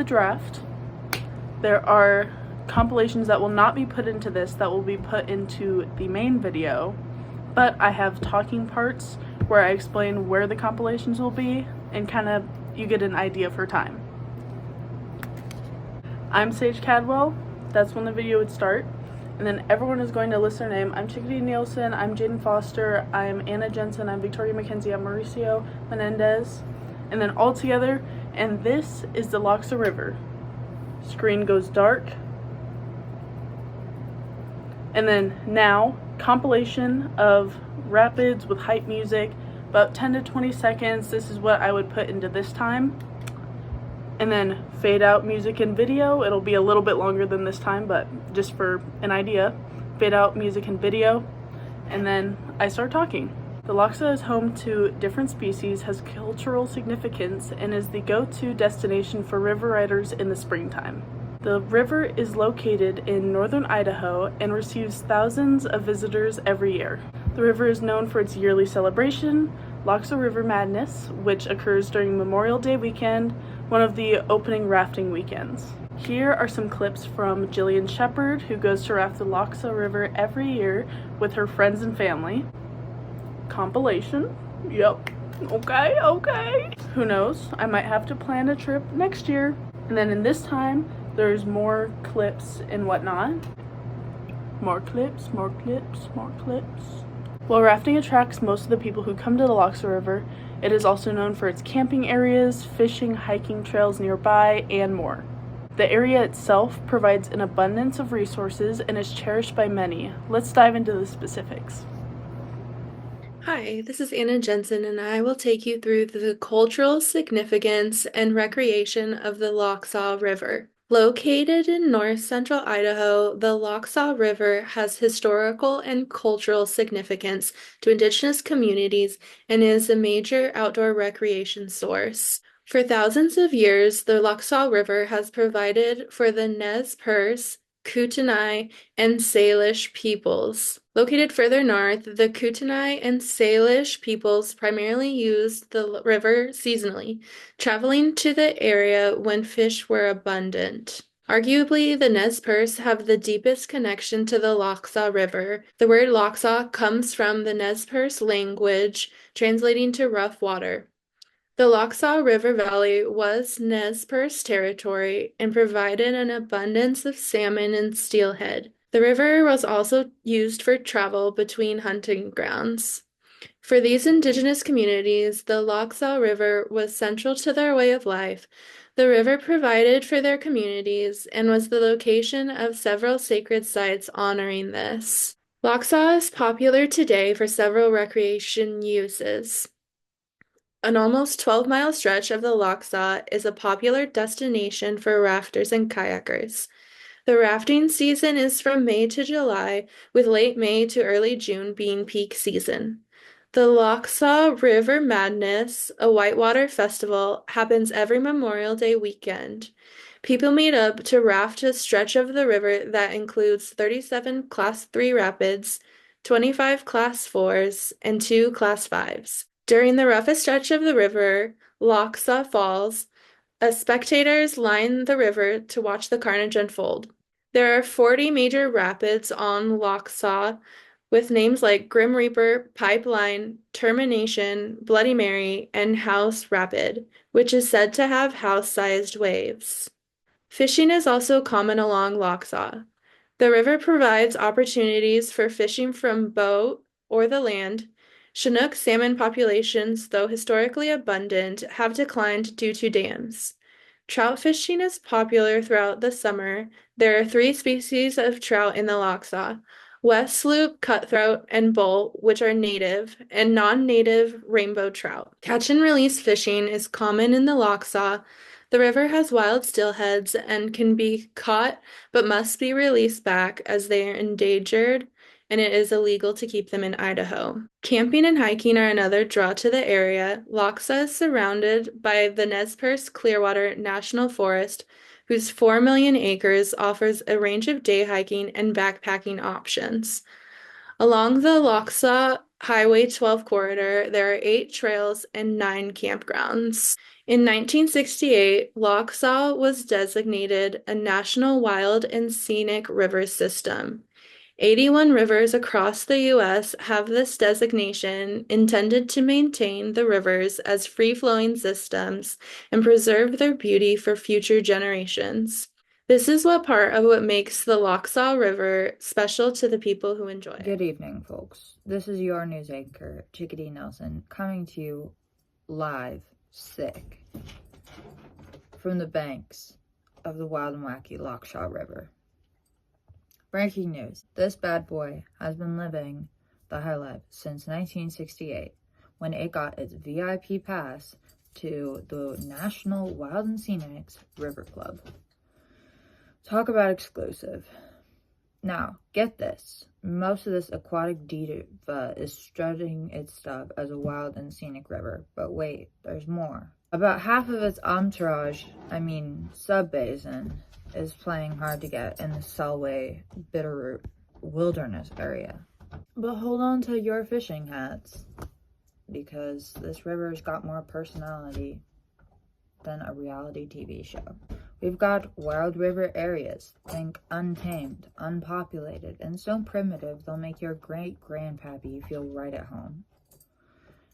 the draft. There are compilations that will not be put into this that will be put into the main video, but I have talking parts where I explain where the compilations will be and kind of you get an idea for time. I'm Sage Cadwell, that's when the video would start, and then everyone is going to list their name. I'm Chickadee Nielsen, I'm Jaden Foster, I'm Anna Jensen, I'm Victoria McKenzie, I'm Mauricio Menendez, and then all together, and this is the Lochsa River. Screen goes dark. And then now, compilation of rapids with hype music, about 10 to 20 seconds. This is what I would put into this time. And then fade out music and video. It'll be a little bit longer than this time, but just for an idea. Fade out music and video. And then I start talking. The Lochsa is home to different species, has cultural significance, and is the go-to destination for river riders in the springtime. The river is located in northern Idaho and receives thousands of visitors every year. The river is known for its yearly celebration, Lochsa River Madness, which occurs during Memorial Day weekend, one of the opening rafting weekends. Here are some clips from Jillian Shepard, who goes to raft the Lochsa River every year with her friends and family. Compilation. Yep. Okay. Who knows? I might have to plan a trip next year. And then in this time, there's more clips and whatnot. More clips. While rafting attracts most of the people who come to the Lochsa River, it is also known for its camping areas, fishing, hiking trails nearby, and more. The area itself provides an abundance of resources and is cherished by many. Let's dive into the specifics. Hi, this is Anna Jensen, and I will take you through the cultural significance and recreation of the Lochsa River. Located in north-central Idaho, the Lochsa River has historical and cultural significance to Indigenous communities and is a major outdoor recreation source. For thousands of years, the Lochsa River has provided for the Nez Perce, Kootenai, and Salish peoples. Located further north, the Kootenai and Salish peoples primarily used the river seasonally, traveling to the area when fish were abundant. Arguably, the Nez Perce have the deepest connection to the Lochsa River. The word Lochsa comes from the Nez Perce language, translating to rough water. The Lochsa River Valley was Nez Perce territory and provided an abundance of salmon and steelhead. The river was also used for travel between hunting grounds. For these indigenous communities, the Lochsa River was central to their way of life. The river provided for their communities and was the location of several sacred sites honoring this. Lochsa is popular today for several recreation uses. An almost 12-mile stretch of the Lochsa is a popular destination for rafters and kayakers. The rafting season is from May to July, with late May to early June being peak season. The Lochsa River Madness, a whitewater festival, happens every Memorial Day weekend. People meet up to raft a stretch of the river that includes 37 Class 3 rapids, 25 Class 4s, and 2 Class 5s. During the roughest stretch of the river, Lochsa Falls, spectators line the river to watch the carnage unfold. There are 40 major rapids on Lochsa, with names like Grim Reaper, Pipeline, Termination, Bloody Mary, and House Rapid, which is said to have house-sized waves. Fishing is also common along Lochsa. The river provides opportunities for fishing from boat or the land. Chinook salmon populations, though historically abundant, have declined due to dams. Trout fishing is popular throughout the summer. There are 3 species of trout in the Lochsa: West Sloop, cutthroat, and bull, which are native, and non-native rainbow trout. Catch and release fishing is common in the Lochsa. The river has wild steelheads and can be caught but must be released back as they are endangered, and it is illegal to keep them in Idaho. Camping and hiking are another draw to the area. Lochsa is surrounded by the Nez Perce Clearwater National Forest, whose 4 million acres offers a range of day hiking and backpacking options. Along the Lochsa Highway 12 corridor, there are 8 trails and 9 campgrounds. In 1968, Lochsa was designated a National Wild and Scenic River System. 81 rivers across the U.S. have this designation intended to maintain the rivers as free-flowing systems and preserve their beauty for future generations. This is part of what makes the Lochsa River special to the people who enjoy it. Good evening, folks. This is your news anchor, Chickadee Nelson, coming to you live, sick, from the banks of the wild and wacky Lochsa River. Breaking news. This bad boy has been living the high life since 1968, when it got its VIP pass to the National Wild and Scenics River Club. Talk about exclusive. Now, get this. Most of this aquatic diva is strutting its stuff as a wild and scenic river. But wait, there's more. About half of its entourage, sub-basin, is playing hard to get in the Selway Bitterroot Wilderness area. But hold on to your fishing hats, because this river's got more personality than a reality TV show. We've got wild river areas, think untamed, unpopulated, and so primitive they'll make your great-grandpappy feel right at home.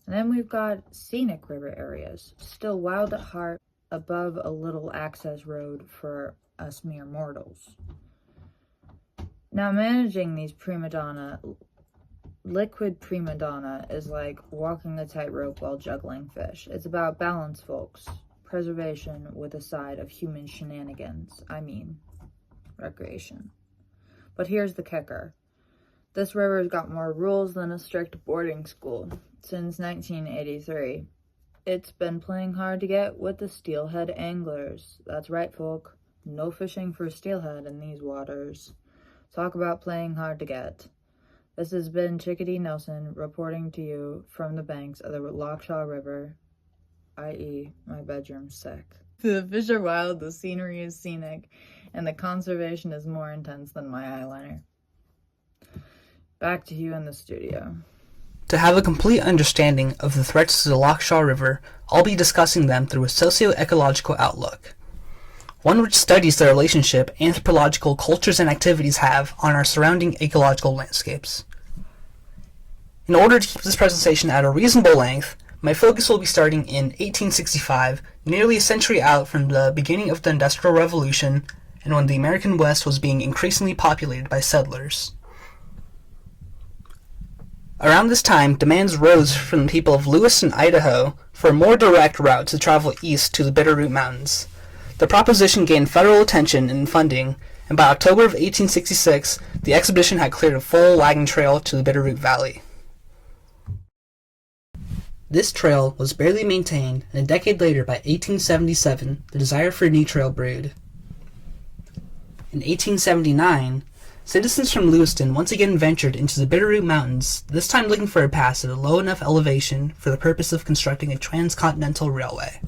And then we've got scenic river areas, still wild at heart, above a little access road for us mere mortals. Now, managing these liquid prima donna is like walking the tightrope while juggling fish. It's about balance, folks. Preservation with a side of human shenanigans. Recreation. But here's the kicker. This river's got more rules than a strict boarding school. Since 1983, it's been playing hard to get with the steelhead anglers. That's right, folk. No fishing for steelhead in these waters. Talk about playing hard to get. This has been Chickadee Nelson reporting to you from the banks of the Lochsa River, i.e. my bedroom's sick. The fish are wild, the scenery is scenic, and the conservation is more intense than my eyeliner. Back to you in the studio. To have a complete understanding of the threats to the Lochsa River, I'll be discussing them through a socio-ecological outlook, one which studies the relationship anthropological cultures and activities have on our surrounding ecological landscapes. In order to keep this presentation at a reasonable length, my focus will be starting in 1865, nearly a century out from the beginning of the Industrial Revolution, and when the American West was being increasingly populated by settlers. Around this time, demands rose from the people of Lewiston, Idaho, for a more direct route to travel east to the Bitterroot Mountains. The proposition gained federal attention and funding, and by October of 1866, the expedition had cleared a full wagon trail to the Bitterroot Valley. This trail was barely maintained, and a decade later, by 1877, the desire for a new trail brewed. In 1879, citizens from Lewiston once again ventured into the Bitterroot Mountains, this time looking for a pass at a low enough elevation for the purpose of constructing a transcontinental railway.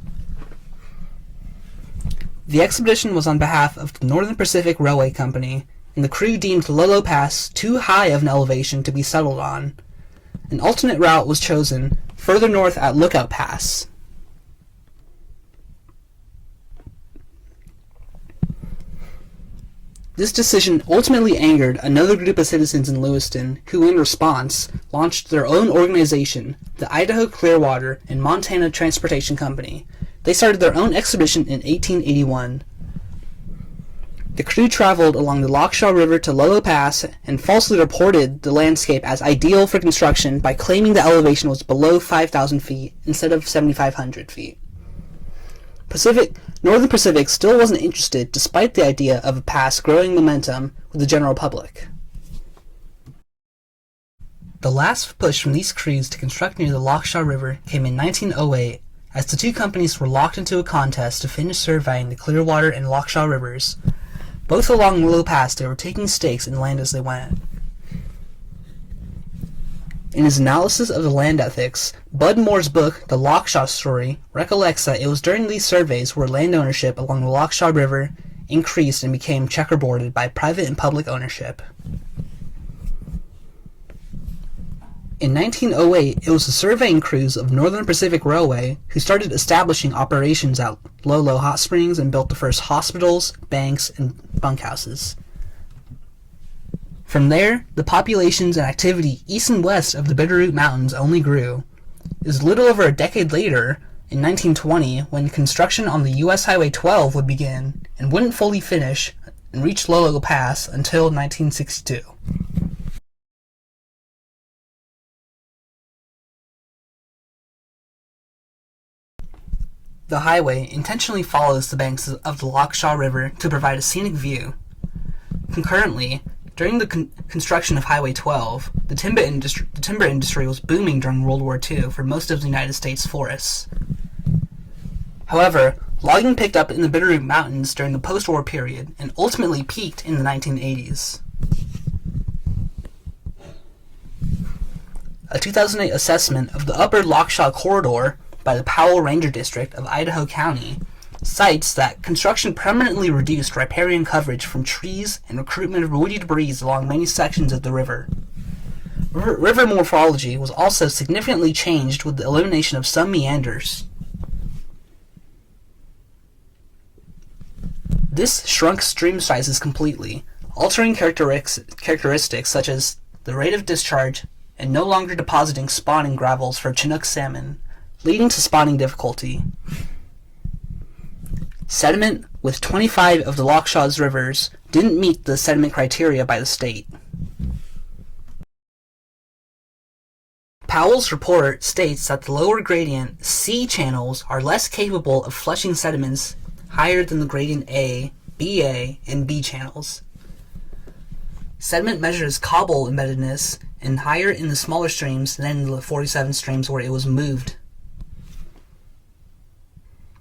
The expedition was on behalf of the Northern Pacific Railway Company, and the crew deemed Lolo Pass too high of an elevation to be settled on. An alternate route was chosen, further north at Lookout Pass. This decision ultimately angered another group of citizens in Lewiston, who in response launched their own organization, the Idaho Clearwater and Montana Transportation Company. They started their own expedition in 1881. The crew traveled along the Lochsa River to Lolo Pass and falsely reported the landscape as ideal for construction by claiming the elevation was below 5,000 feet instead of 7,500 feet. Northern Pacific still wasn't interested despite the idea of a pass growing momentum with the general public. The last push from these crews to construct near the Lochsa River came in 1908 as the two companies were locked into a contest to finish surveying the Clearwater and Lochsa Rivers. Both along Lolo Pass, they were taking stakes in land as they went. In his analysis of the land ethics, Bud Moore's book, The Lochsa Story, recollects that it was during these surveys where land ownership along the Lochsa River increased and became checkerboarded by private and public ownership. In 1908, it was the surveying crews of Northern Pacific Railway who started establishing operations at Lolo Hot Springs and built the first hospitals, banks, and bunkhouses. From there, the populations and activity east and west of the Bitterroot Mountains only grew. It was a little over a decade later, in 1920, when construction on the U.S. Highway 12 would begin and wouldn't fully finish and reach Lolo Pass until 1962. The highway intentionally follows the banks of the Lochsa River to provide a scenic view. Concurrently, during the construction of Highway 12, the timber industry was booming during World War II for most of the United States forests. However, logging picked up in the Bitterroot Mountains during the post-war period and ultimately peaked in the 1980s. A 2008 assessment of the Upper Lochsa Corridor by the Powell Ranger District of Idaho County cites that construction permanently reduced riparian coverage from trees and recruitment of woody debris along many sections of the river. River morphology was also significantly changed with the elimination of some meanders. This shrunk stream sizes completely, altering characteristics such as the rate of discharge and no longer depositing spawning gravels for Chinook salmon, leading to spawning difficulty. Sediment with 25 of the Lochsa's rivers didn't meet the sediment criteria by the state. Powell's report states that the lower gradient C channels are less capable of flushing sediments higher than the gradient A, BA, and B channels. Sediment measures cobble embeddedness and higher in the smaller streams than in the 47 streams where it was moved.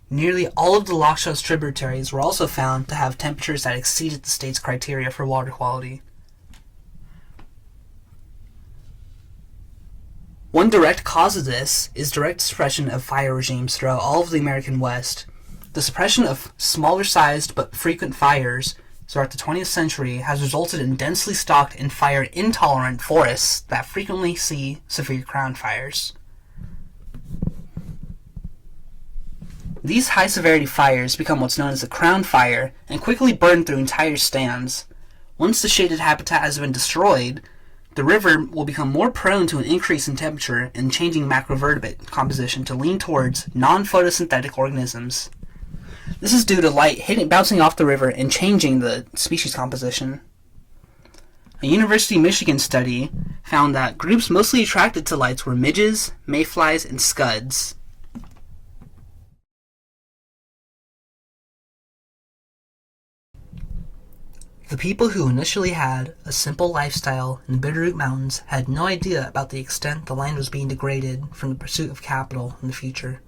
Nearly all of the Lochsa's tributaries were also found to have temperatures that exceeded the state's criteria for water quality. One direct cause of this is direct suppression of fire regimes throughout all of the American West. The suppression of smaller-sized but frequent fires throughout the 20th century has resulted in densely stocked and fire-intolerant forests that frequently see severe crown fires. These high-severity fires become what's known as a crown fire and quickly burn through entire stands. Once the shaded habitat has been destroyed, the river will become more prone to an increase in temperature and changing macrovertebrate composition to lean towards non-photosynthetic organisms. This is due to light bouncing off the river and changing the species composition. A University of Michigan study found that groups mostly attracted to lights were midges, mayflies, and scuds. The people who initially had a simple lifestyle in the Bitterroot Mountains had no idea about the extent the land was being degraded from the pursuit of capital in the future.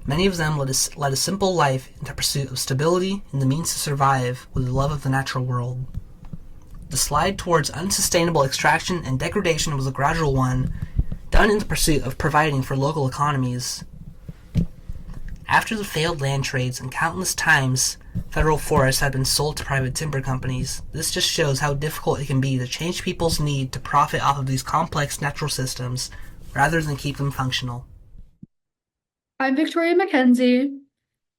Many of them led a simple life in the pursuit of stability and the means to survive with the love of the natural world. The slide towards unsustainable extraction and degradation was a gradual one, done in the pursuit of providing for local economies. After the failed land trades and countless times federal forests had been sold to private timber companies, this just shows how difficult it can be to change people's need to profit off of these complex natural systems rather than keep them functional. I'm Victoria McKenzie,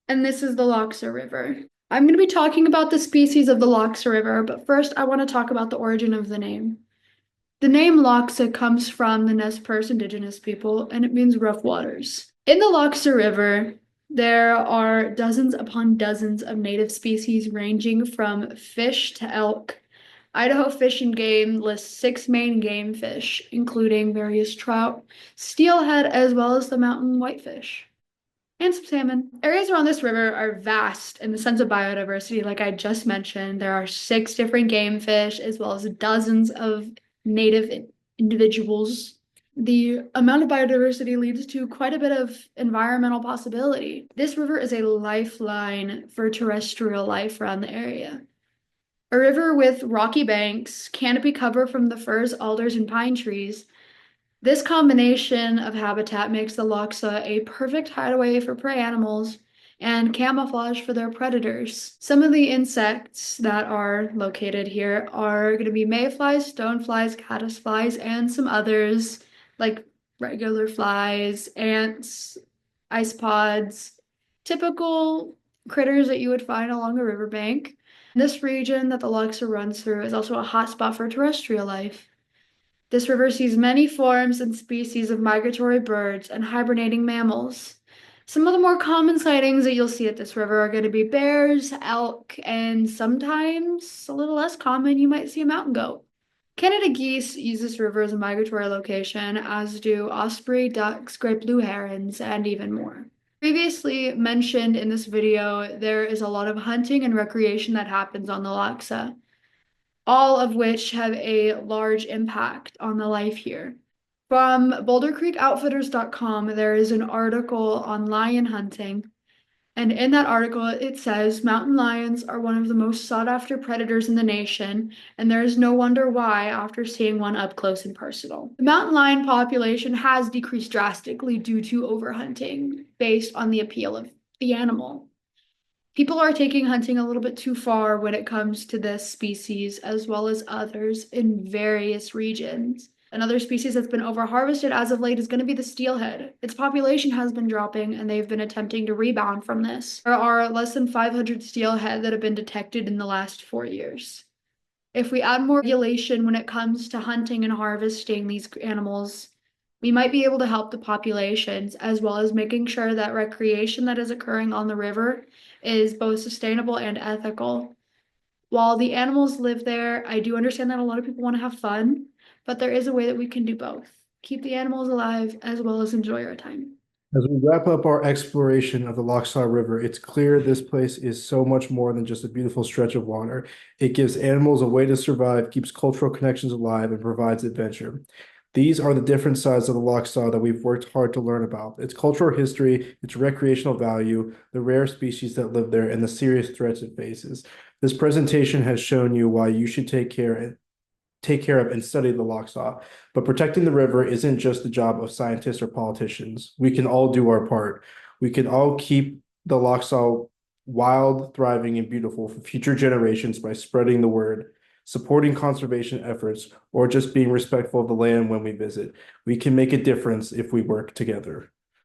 and this is the Lochsa River. I'm going to be talking about the species of the Lochsa River, but first I want to talk about the origin of the name. The name Lochsa comes from the Nez Perce indigenous people, and it means rough waters. In the Lochsa River, there are dozens upon dozens of native species ranging from fish to elk. Idaho Fish and Game lists 6 main game fish, including various trout, steelhead, as well as the mountain whitefish, and some salmon. Areas around this river are vast in the sense of biodiversity. Like I just mentioned, there are 6 different game fish, as well as dozens of native individuals. The amount of biodiversity leads to quite a bit of environmental possibility. This river is a lifeline for terrestrial life around the area. A river with rocky banks, canopy cover from the firs, alders, and pine trees. This combination of habitat makes the Lochsa a perfect hideaway for prey animals and camouflage for their predators. Some of the insects that are located here are going to be mayflies, stoneflies, caddisflies, and some others like regular flies, ants, isopods, typical critters that you would find along a riverbank. This region that the Lochsa runs through is also a hotspot for terrestrial life. This river sees many forms and species of migratory birds and hibernating mammals. Some of the more common sightings that you'll see at this river are going to be bears, elk, and sometimes a little less common, you might see a mountain goat. Canada geese use this river as a migratory location, as do osprey, ducks, great blue herons, and even more. Previously mentioned in this video, there is a lot of hunting and recreation that happens on the Lochsa, all of which have a large impact on the life here. From BoulderCreekOutfitters.com, there is an article on lion hunting. And in that article, it says mountain lions are one of the most sought after predators in the nation, and there is no wonder why after seeing one up close and personal. The mountain lion population has decreased drastically due to overhunting based on the appeal of the animal. People are taking hunting a little bit too far when it comes to this species, as well as others in various regions. Another species that's been overharvested as of late is going to be the steelhead. Its population has been dropping, and they've been attempting to rebound from this. There are less than 500 steelhead that have been detected in the last 4 years. If we add more regulation when it comes to hunting and harvesting these animals, we might be able to help the populations, as well as making sure that recreation that is occurring on the river is both sustainable and ethical. While the animals live there, I do understand that a lot of people want to have fun, but there is a way that we can do both. Keep the animals alive as well as enjoy our time. As we wrap up our exploration of the Lochsa River, it's clear this place is so much more than just a beautiful stretch of water. It gives animals a way to survive, keeps cultural connections alive, and provides adventure. These are the different sides of the Lochsa that we've worked hard to learn about. Its cultural history, its recreational value, the rare species that live there, and the serious threats it faces. This presentation has shown you why you should take care of and study the Lochsa. But protecting the river isn't just the job of scientists or politicians. We can all do our part. We can all keep the Lochsa wild, thriving, and beautiful for future generations by spreading the word, supporting conservation efforts, or just being respectful of the land when we visit. We can make a difference if we work together.